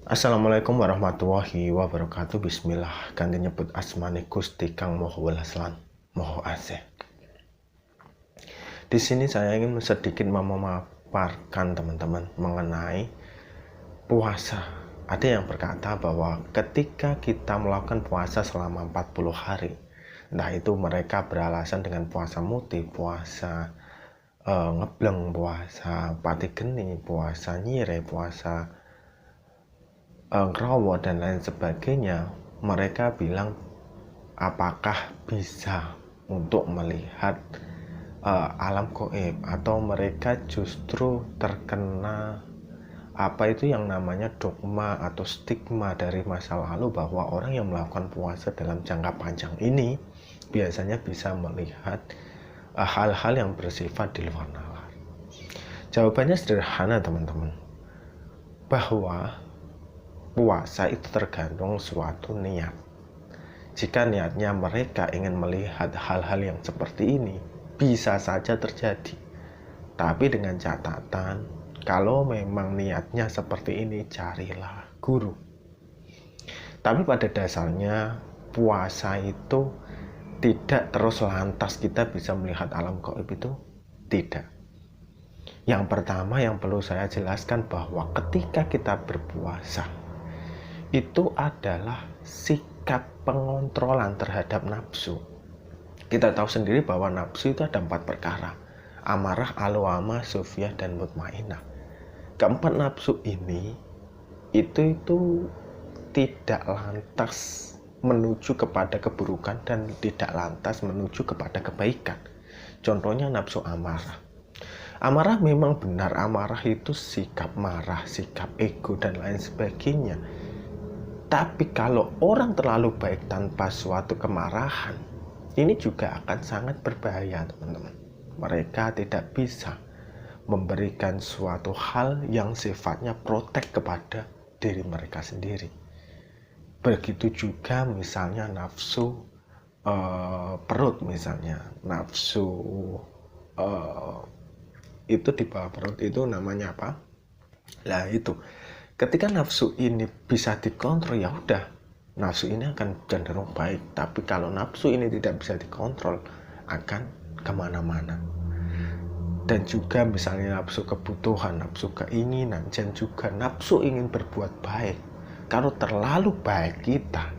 Assalamualaikum warahmatullahi wabarakatuh. Bismillah. Ganti nyebut asmane Gusti Kang Moho Welas lan Moho Asih. Di sini saya ingin sedikit memaparkan teman-teman mengenai puasa. Ada yang berkata bahwa ketika kita melakukan puasa selama 40 hari, entah itu mereka beralasan dengan puasa muti, puasa ngebleng, puasa pati geni, puasa nyire, puasa ngerowo dan lain sebagainya, mereka bilang apakah bisa untuk melihat alam gaib, atau mereka justru terkena apa itu yang namanya dogma atau stigma dari masa lalu bahwa orang yang melakukan puasa dalam jangka panjang ini biasanya bisa melihat hal-hal yang bersifat di luar nalar. Jawabannya sederhana teman-teman, bahwa puasa itu tergantung suatu niat. Jika niatnya mereka ingin melihat hal-hal yang seperti ini, bisa saja terjadi. Tapi dengan catatan, kalau memang niatnya seperti ini, carilah guru. Tapi pada dasarnya, puasa itu tidak terus lantas kita bisa melihat alam gaib itu, tidak. Yang pertama yang perlu saya jelaskan bahwa ketika kita berpuasa, itu adalah sikap pengontrolan terhadap nafsu. Kita tahu sendiri bahwa nafsu itu ada 4 perkara: amarah, alwamah, sufiyah, dan mutmainah. Keempat nafsu ini itu tidak lantas menuju kepada keburukan dan tidak lantas menuju kepada kebaikan. Contohnya nafsu amarah. Amarah memang benar, amarah itu sikap marah, sikap ego, dan lain sebagainya. Tapi kalau orang terlalu baik tanpa suatu kemarahan, ini juga akan sangat berbahaya teman-teman. Mereka tidak bisa memberikan suatu hal yang sifatnya protek kepada diri mereka sendiri. Begitu juga misalnya nafsu perut, misalnya nafsu itu di bawah perut itu namanya apa? Lah itu, ketika nafsu ini bisa dikontrol, ya udah, nafsu ini akan cenderung baik. Tapi kalau nafsu ini tidak bisa dikontrol, akan kemana-mana. Dan juga misalnya nafsu kebutuhan, nafsu keinginan, dan juga nafsu ingin berbuat baik. Kalau terlalu baik kita,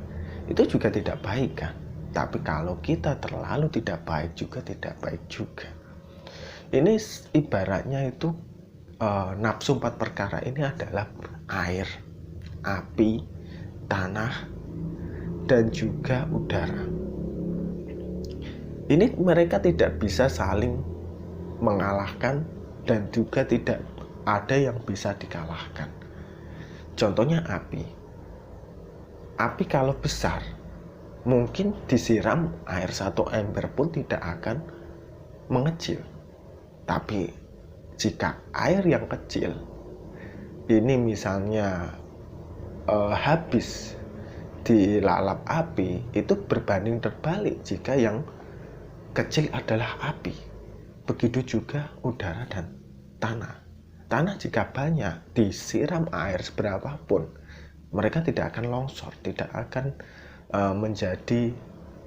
itu juga tidak baik kan. Tapi kalau kita terlalu tidak baik juga tidak baik juga. Ini ibaratnya itu nafsu 4 perkara ini adalah air, api, tanah, dan juga udara. Ini mereka tidak bisa saling mengalahkan dan juga tidak ada yang bisa dikalahkan. Contohnya api. Api kalau besar, mungkin disiram air 1 ember pun tidak akan mengecil. Tapi jika air yang kecil ini misalnya habis dilalap api, itu berbanding terbalik jika yang kecil adalah api. Begitu juga udara dan tanah. Tanah jika banyak disiram air seberapapun, mereka tidak akan longsor, tidak akan menjadi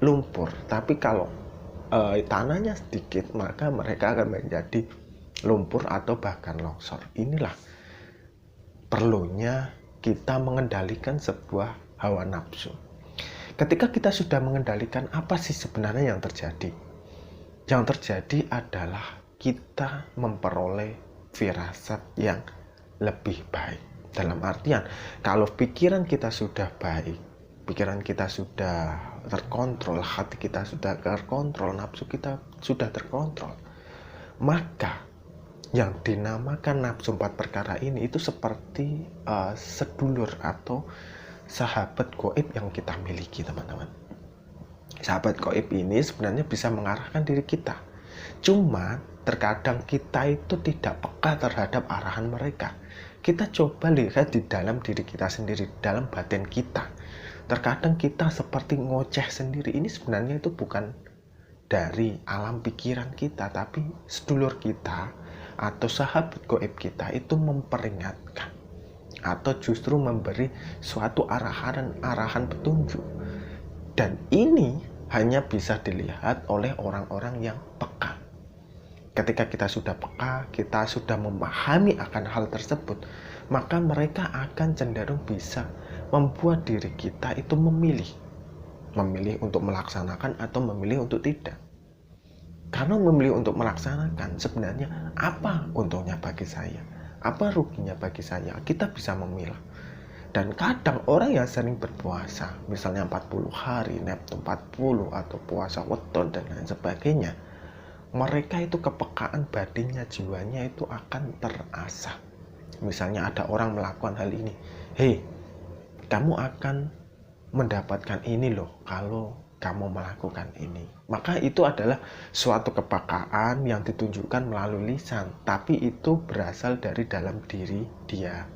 lumpur. Tapi kalau tanahnya sedikit, maka mereka akan menjadi lumpur atau bahkan longsor. Inilah perlunya kita mengendalikan sebuah hawa nafsu. Ketika kita sudah mengendalikan, apa sih sebenarnya yang terjadi? Yang terjadi adalah kita memperoleh firasat yang lebih baik. Dalam artian, kalau pikiran kita sudah baik, pikiran kita sudah terkontrol, hati kita sudah terkontrol, nafsu kita sudah terkontrol, maka yang dinamakan nafsu 4 perkara ini itu seperti sedulur atau sahabat gaib yang kita miliki teman-teman. Sahabat gaib ini sebenarnya bisa mengarahkan diri kita. Cuma terkadang kita itu tidak peka terhadap arahan mereka. Kita coba lihat di dalam diri kita sendiri, dalam batin kita. Terkadang kita seperti ngoceh sendiri. Ini sebenarnya itu bukan dari alam pikiran kita, tapi sedulur kita atau sahabat gaib kita itu memperingatkan. atau justru memberi suatu arahan petunjuk. Dan ini hanya bisa dilihat oleh orang-orang yang peka. Ketika kita sudah peka, kita sudah memahami akan hal tersebut, maka mereka akan cenderung bisa membuat diri kita itu memilih untuk melaksanakan atau memilih untuk tidak. Karena memilih untuk melaksanakan, sebenarnya apa untungnya bagi saya, apa ruginya bagi saya, kita bisa memilah. Dan kadang orang yang sering berpuasa, misalnya 40 hari, neptu 40 atau puasa weton dan lain sebagainya, mereka itu kepekaan batinnya, jiwanya itu akan terasah. Misalnya ada orang melakukan hal ini, hei, kamu akan mendapatkan ini loh kalau kamu melakukan ini. Maka itu adalah suatu kepekaan yang ditunjukkan melalui lisan, tapi itu berasal dari dalam diri dia.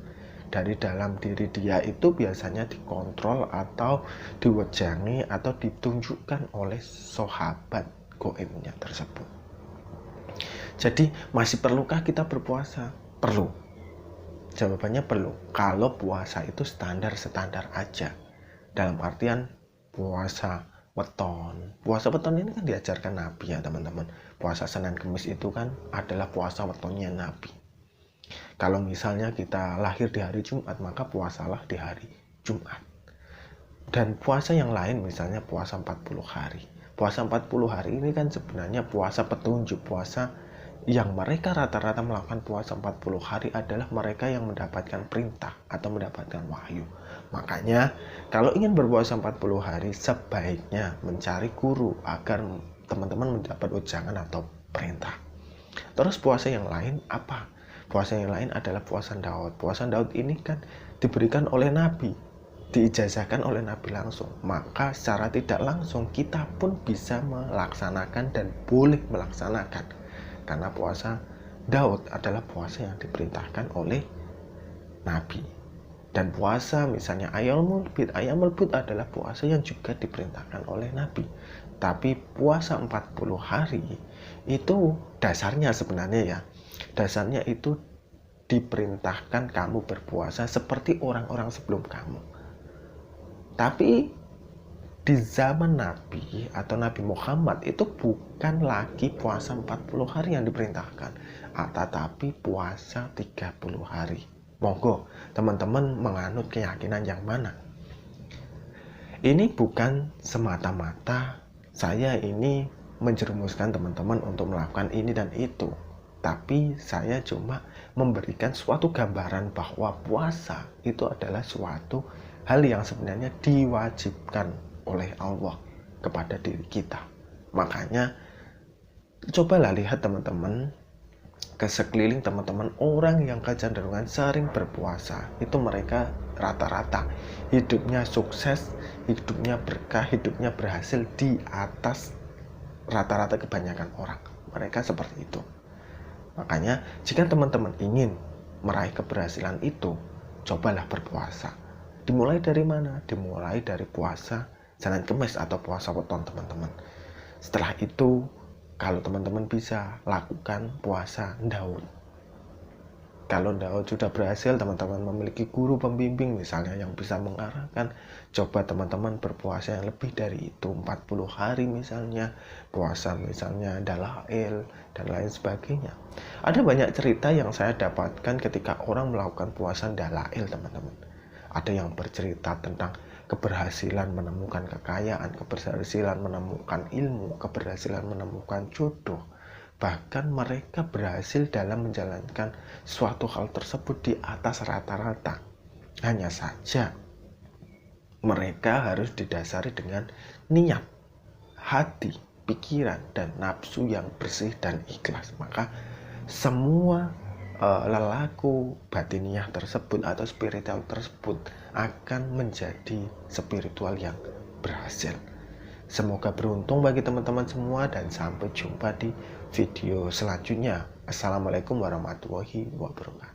Dari dalam diri dia itu biasanya dikontrol atau diwejangi atau ditunjukkan oleh sahabat goibnya tersebut. Jadi masih perlukah kita berpuasa? Perlu. Jawabannya perlu. Kalau puasa itu standar aja. Dalam artian puasa weton. Puasa weton ini kan diajarkan Nabi ya teman-teman. Puasa Senin Kemis itu kan adalah puasa wetonnya Nabi. Kalau misalnya kita lahir di hari Jumat, maka puasalah di hari Jumat. Dan puasa yang lain misalnya puasa 40 hari. Puasa 40 hari ini kan sebenarnya puasa petunjuk, puasa yang mereka rata-rata melakukan puasa 40 hari adalah mereka yang mendapatkan perintah atau mendapatkan wahyu. Makanya kalau ingin berpuasa 40 hari sebaiknya mencari guru agar teman-teman mendapat ujangan atau perintah. Terus puasa yang lain apa? Puasa yang lain adalah puasa Daud. Puasa Daud ini kan diberikan oleh Nabi, diijazahkan oleh Nabi langsung. Maka secara tidak langsung kita pun bisa melaksanakan dan boleh melaksanakan. Karena puasa Daud adalah puasa yang diperintahkan oleh Nabi. Dan puasa misalnya Ayyamul Bid adalah puasa yang juga diperintahkan oleh Nabi. Tapi puasa 40 hari itu dasarnya sebenarnya ya. Dasarnya itu diperintahkan kamu berpuasa seperti orang-orang sebelum kamu. Tapi di zaman Nabi atau Nabi Muhammad itu bukan lagi puasa 40 hari yang diperintahkan, tetapi puasa 30 hari. Monggo teman-teman menganut keyakinan yang mana? Ini bukan semata-mata saya ini menjerumuskan teman-teman untuk melakukan ini dan itu. Tapi saya cuma memberikan suatu gambaran bahwa puasa itu adalah suatu hal yang sebenarnya diwajibkan oleh Allah kepada diri kita. Makanya cobalah lihat teman-teman ke sekeliling teman-teman orang yang kecenderungan sering berpuasa. Itu mereka rata-rata hidupnya sukses, hidupnya berkah, hidupnya berhasil di atas rata-rata kebanyakan orang. Mereka seperti itu. Makanya jika teman-teman ingin meraih keberhasilan itu, cobalah berpuasa. Dimulai dari mana? Dimulai dari puasa Senin Kemis atau puasa weton teman-teman. Setelah itu, kalau teman-teman bisa lakukan puasa Daud. Kalau Daud sudah berhasil, teman-teman memiliki guru pembimbing misalnya yang bisa mengarahkan, coba teman-teman berpuasa yang lebih dari itu, 40 hari misalnya, puasa misalnya dalail dan lain sebagainya. Ada banyak cerita yang saya dapatkan ketika orang melakukan puasa dalail teman-teman. Ada yang bercerita tentang keberhasilan menemukan kekayaan, keberhasilan menemukan ilmu, keberhasilan menemukan jodoh. Bahkan mereka berhasil dalam menjalankan suatu hal tersebut di atas rata-rata. Hanya saja mereka harus didasari dengan niat, hati, pikiran, dan nafsu yang bersih dan ikhlas. Maka semua lelaku batiniah tersebut atau spiritual tersebut akan menjadi spiritual yang berhasil. Semoga beruntung bagi teman-teman semua dan sampai jumpa di video selanjutnya. Assalamualaikum warahmatullahi wabarakatuh.